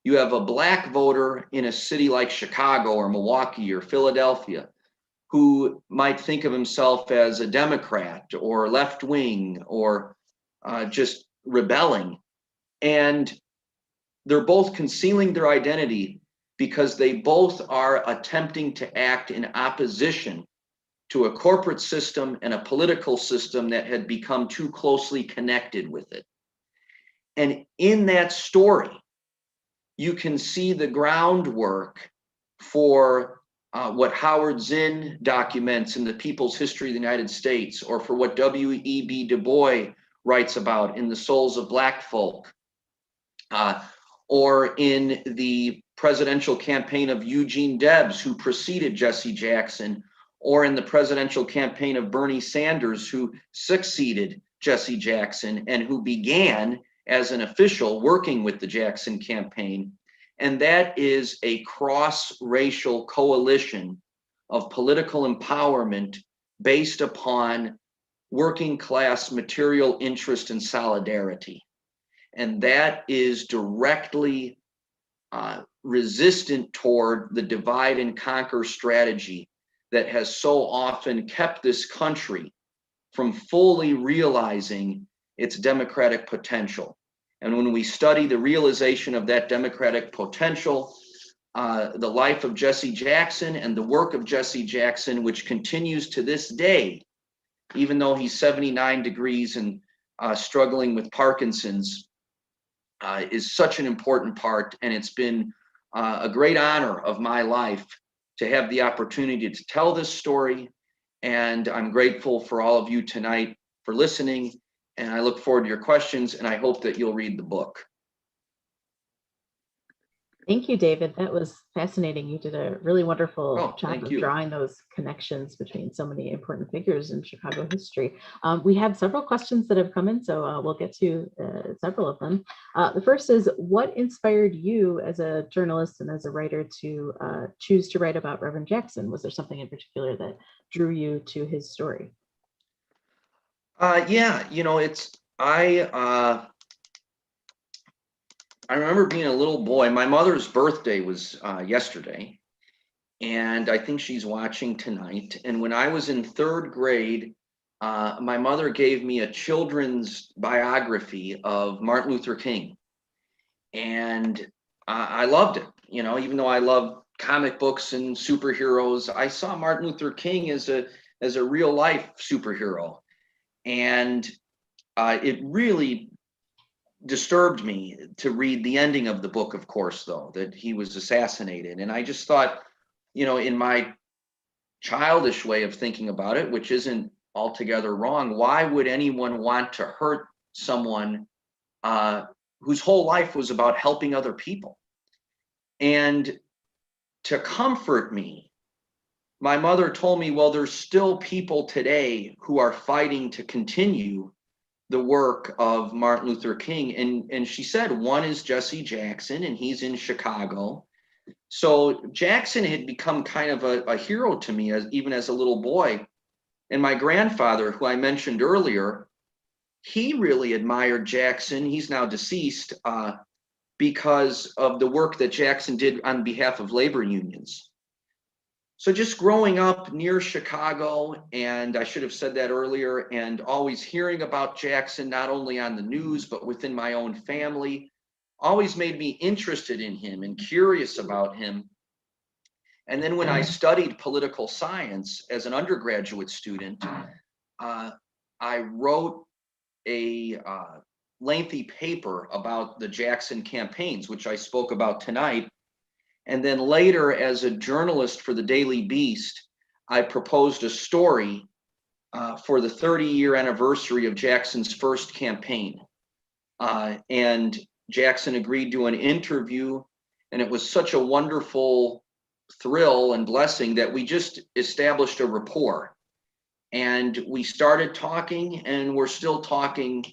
You have a black voter in a city like Chicago or Milwaukee or Philadelphia who might think of himself as a Democrat or left wing or just rebelling. And they're both concealing their identity because they both are attempting to act in opposition to a corporate system and a political system that had become too closely connected with it. And in that story, you can see the groundwork for what Howard Zinn documents in The People's History of the United States, or for what W.E.B. Du Bois writes about in The Souls of Black Folk, or in the presidential campaign of Eugene Debs, who preceded Jesse Jackson, or in the presidential campaign of Bernie Sanders, who succeeded Jesse Jackson and who began as an official working with the Jackson campaign. And that is a cross-racial coalition of political empowerment based upon working class material interest and solidarity. And that is directly resistant toward the divide and conquer strategy that has so often kept this country from fully realizing its democratic potential. And when we study the realization of that democratic potential, the life of Jesse Jackson and the work of Jesse Jackson, which continues to this day, even though he's 79 degrees and struggling with Parkinson's, is such an important part. And it's been a great honor of my life to have the opportunity to tell this story. And I'm grateful for all of you tonight for listening. And I look forward to your questions, and I hope that you'll read the book. Thank you, David. That was fascinating. You did a really wonderful job of drawing those connections between so many important figures in Chicago history. We have several questions that have come in, so we'll get to several of them. The first is, what inspired you as a journalist and as a writer to choose to write about Reverend Jackson? Was there something in particular that drew you to his story? Yeah, you know, I remember being a little boy. My mother's birthday was yesterday, and I think she's watching tonight. And when I was in third grade, my mother gave me a children's biography of Martin Luther King. And I loved it. You know, even though I love comic books and superheroes, I saw Martin Luther King as a real life superhero. And it really disturbed me to read the ending of the book, of course, though, that he was assassinated. And I just thought, you know, in my childish way of thinking about it, which isn't altogether wrong, why would anyone want to hurt someone whose whole life was about helping other people? And to comfort me, my mother told me, well, there's still people today who are fighting to continue the work of Martin Luther King. And she said, one is Jesse Jackson, and he's in Chicago. So Jackson had become kind of a hero to me, even as a little boy. And my grandfather, who I mentioned earlier, he really admired Jackson. He's now deceased because of the work that Jackson did on behalf of labor unions. So just growing up near Chicago, and I should have said that earlier, and always hearing about Jackson, not only on the news, but within my own family, always made me interested in him and curious about him. And then when I studied political science as an undergraduate student, I wrote a lengthy paper about the Jackson campaigns, which I spoke about tonight. And then later, as a journalist for the Daily Beast, I proposed a story for the 30-year anniversary of Jackson's first campaign. And Jackson agreed to an interview, and it was such a wonderful thrill and blessing that we just established a rapport. And we started talking, and we're still talking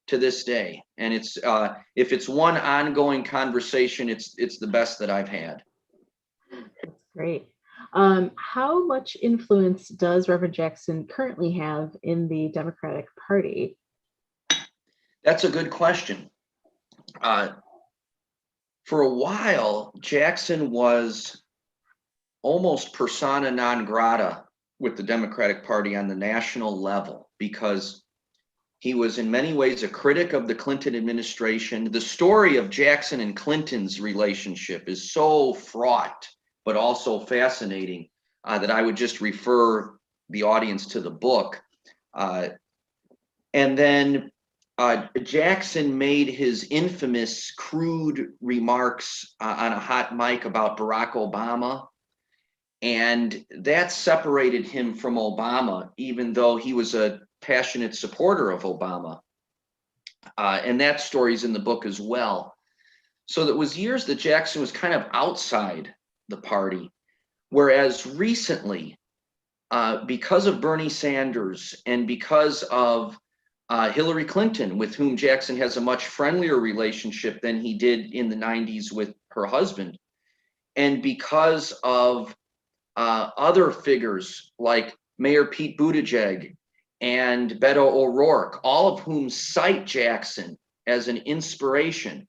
to this day. And it's if it's one ongoing conversation, it's the best that I've had. That's great. How much influence does Reverend Jackson currently have in the Democratic Party? That's a good question. For a while, Jackson was almost persona non grata with the Democratic Party on the national level because he was in many ways a critic of the Clinton administration. The story of Jackson and Clinton's relationship is so fraught, but also fascinating, that I would just refer the audience to the book. And then Jackson made his infamous crude remarks on a hot mic about Barack Obama. And that separated him from Obama, even though he was a passionate supporter of Obama. And that story's in the book as well. So that was years that Jackson was kind of outside the party. Whereas recently, because of Bernie Sanders and because of Hillary Clinton, with whom Jackson has a much friendlier relationship than he did in the 90s with her husband, and because of other figures like Mayor Pete Buttigieg and Beto O'Rourke, all of whom cite Jackson as an inspiration,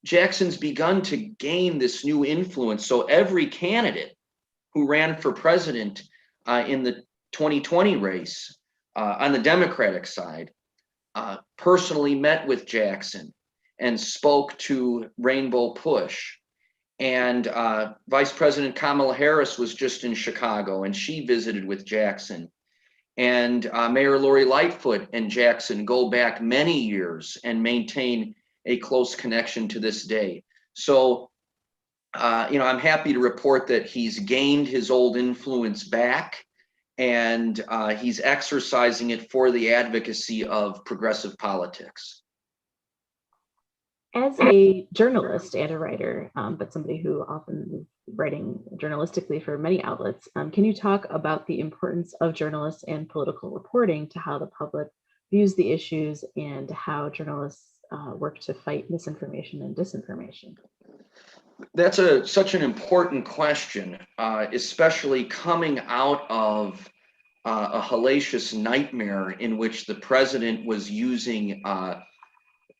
Jackson's begun to gain this new influence. So every candidate who ran for president in the 2020 race on the Democratic side personally met with Jackson and spoke to Rainbow Push. And Vice President Kamala Harris was just in Chicago, and she visited with Jackson. And Mayor Lori Lightfoot and Jackson go back many years and maintain a close connection to this day. So, I'm happy to report that he's gained his old influence back, and he's exercising it for the advocacy of progressive politics. As a journalist and a writer, but somebody who often is writing journalistically for many outlets, can you talk about the importance of journalists and political reporting to how the public views the issues and how journalists work to fight misinformation and disinformation? That's such an important question, especially coming out of a hellacious nightmare in which the president was using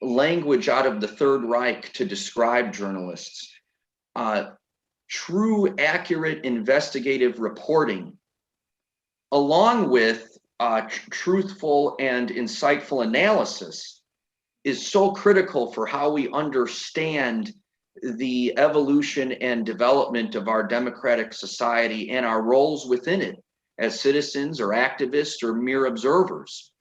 language out of the Third Reich to describe journalists. True, accurate, investigative reporting, along with truthful and insightful analysis, is so critical for how we understand the evolution and development of our democratic society and our roles within it as citizens or activists or mere observers.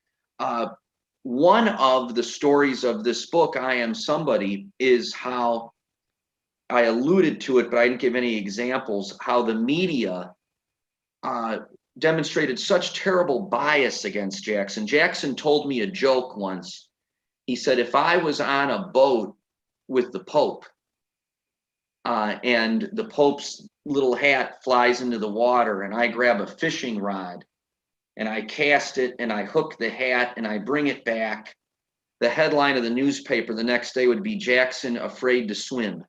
One of the stories of this book, I Am Somebody, is how, I alluded to it, but I didn't give any examples, how the media demonstrated such terrible bias against Jackson. Jackson told me a joke once. He said, if I was on a boat with the Pope and the Pope's little hat flies into the water and I grab a fishing rod and I cast it and I hook the hat and I bring it back, the headline of the newspaper the next day would be Jackson afraid to swim.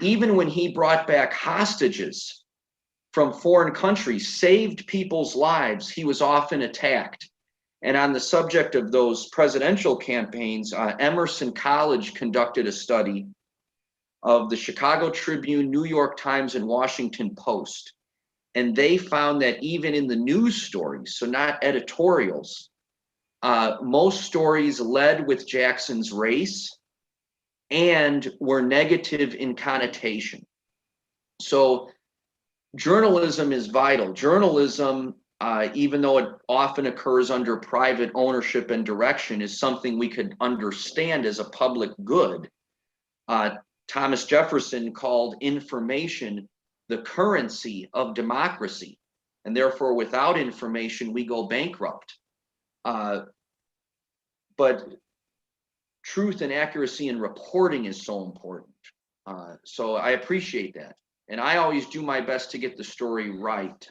Even when he brought back hostages from foreign countries, saved people's lives, he was often attacked. And on the subject of those presidential campaigns, Emerson College conducted a study of the Chicago Tribune, New York Times, and Washington Post. And they found that even in the news stories, so not editorials, most stories led with Jackson's race and were negative in connotation. So journalism is vital. Journalism, even though it often occurs under private ownership and direction, is something we could understand as a public good. Thomas Jefferson called information the currency of democracy. and therefore without information, we go bankrupt. But truth and accuracy in reporting is so important. So I appreciate that. And I always do my best to get the story right.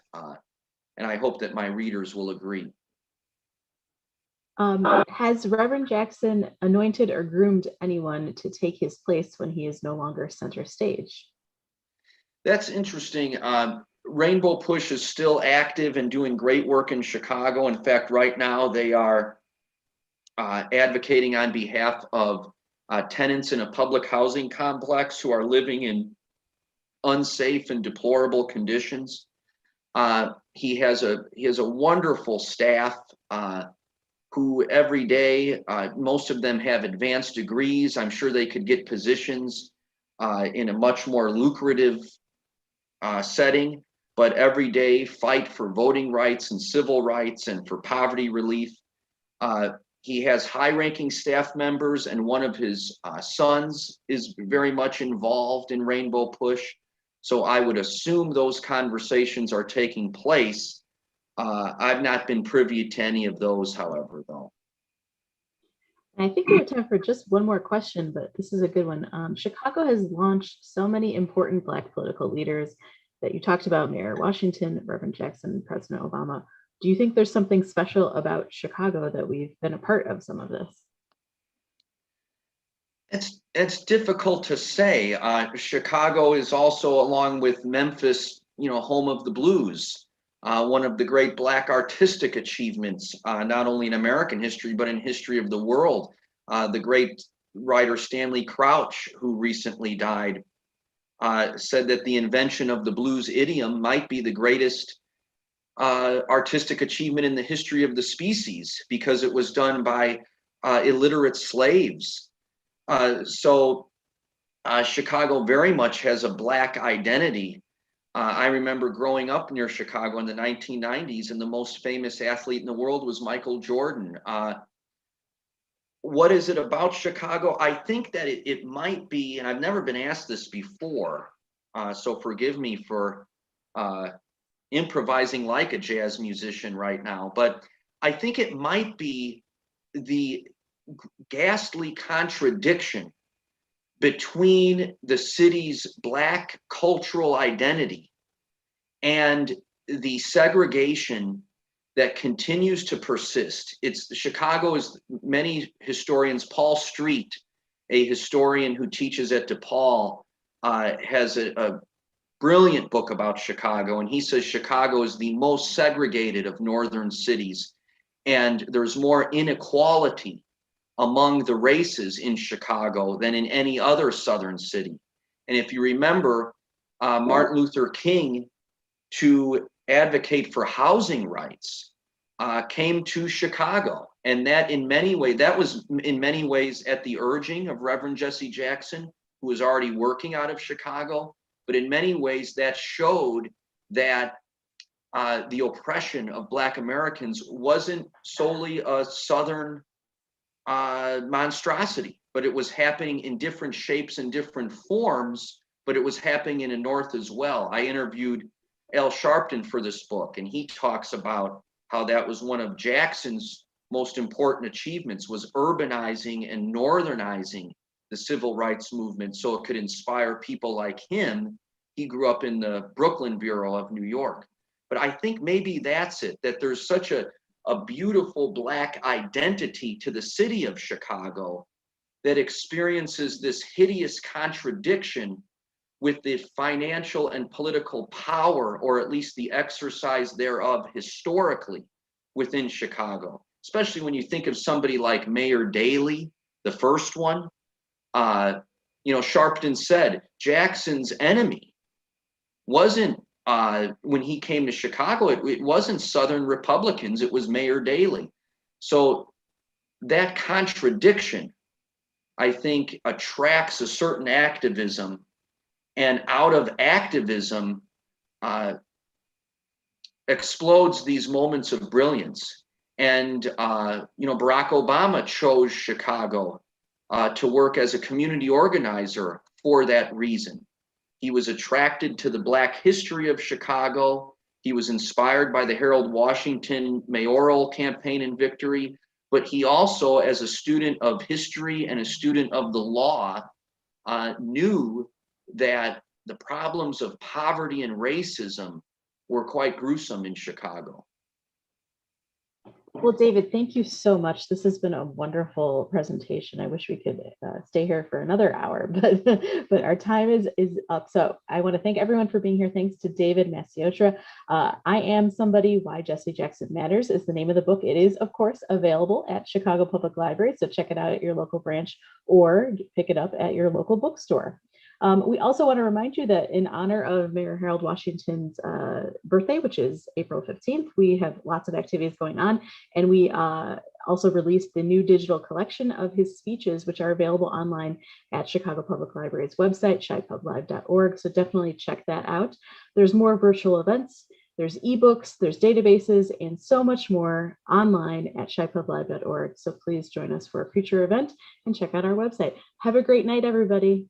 And I hope that my readers will agree. Has Reverend Jackson anointed or groomed anyone to take his place when he is no longer center stage? That's interesting. Rainbow Push is still active and doing great work in Chicago. In fact, right now they are advocating on behalf of tenants in a public housing complex who are living in unsafe and deplorable conditions. He has a wonderful staff who every day, most of them have advanced degrees. I'm sure they could get positions in a much more lucrative setting, but every day fight for voting rights and civil rights and for poverty relief. He has high-ranking staff members, and one of his sons is very much involved in Rainbow Push. So I would assume those conversations are taking place. I've not been privy to any of those, however, though. I think we have time for just one more question, but this is a good one. Chicago has launched so many important Black political leaders that you talked about, Mayor Washington, Reverend Jackson, President Obama. Do you think there's something special about Chicago that we've been a part of some of this? It's difficult to say. Chicago is also, along with Memphis, home of the blues. One of the great Black artistic achievements, not only in American history, but in history of the world. The great writer Stanley Crouch, who recently died, said that the invention of the blues idiom might be the greatest artistic achievement in the history of the species, because it was done by illiterate slaves. So Chicago very much has a Black identity. I remember growing up near Chicago in the 1990s, and the most famous athlete in the world was Michael Jordan. What is it about Chicago? I think that it might be, and I've never been asked this before, so forgive me for improvising like a jazz musician right now, but I think it might be the ghastly contradiction between the city's Black cultural identity and the segregation that continues to persist. Chicago is, many historians, Paul Street, a historian who teaches at DePaul, has a brilliant book about Chicago, and he says Chicago is the most segregated of northern cities, and there's more inequality among the races in Chicago than in any other southern city. And if you remember, Martin Luther King, to advocate for housing rights, came to Chicago, and that was in many ways at the urging of Reverend Jesse Jackson, who was already working out of Chicago. But in many ways, that showed that the oppression of Black Americans wasn't solely a Southern monstrosity, but it was happening in different shapes and different forms, but it was happening in the North as well. I interviewed Al Sharpton for this book, and he talks about how that was one of Jackson's most important achievements, was urbanizing and northernizing the civil rights movement so it could inspire people like him. He grew up in the Brooklyn Bureau of New York. But I think maybe that's it, that there's such a beautiful Black identity to the city of Chicago that experiences this hideous contradiction with the financial and political power, or at least the exercise thereof historically within Chicago. Especially when you think of somebody like Mayor Daley, the first one. Sharpton said Jackson's enemy wasn't, when he came to Chicago, it wasn't Southern Republicans, it was Mayor Daley. So that contradiction, I think, attracts a certain activism, and out of activism explodes these moments of brilliance. And Barack Obama chose Chicago to work as a community organizer for that reason. He was attracted to the Black history of Chicago. He was inspired by the Harold Washington mayoral campaign and victory, but he also, as a student of history and a student of the law, knew that the problems of poverty and racism were quite gruesome in Chicago. Well, David, thank you so much. This has been a wonderful presentation. I wish we could stay here for another hour, but our time is up. So I want to thank everyone for being here. Thanks to David Masciotra. I Am Somebody, Why Jesse Jackson Matters is the name of the book. It is, of course, available at Chicago Public Library. So check it out at your local branch or pick it up at your local bookstore. We also want to remind you that in honor of Mayor Harold Washington's birthday, which is April 15th, we have lots of activities going on. And we also released the new digital collection of his speeches, which are available online at Chicago Public Library's website, chipublive.org. So definitely check that out. There's more virtual events. There's ebooks, there's databases, and so much more online at chipublive.org. So please join us for a future event and check out our website. Have a great night, everybody.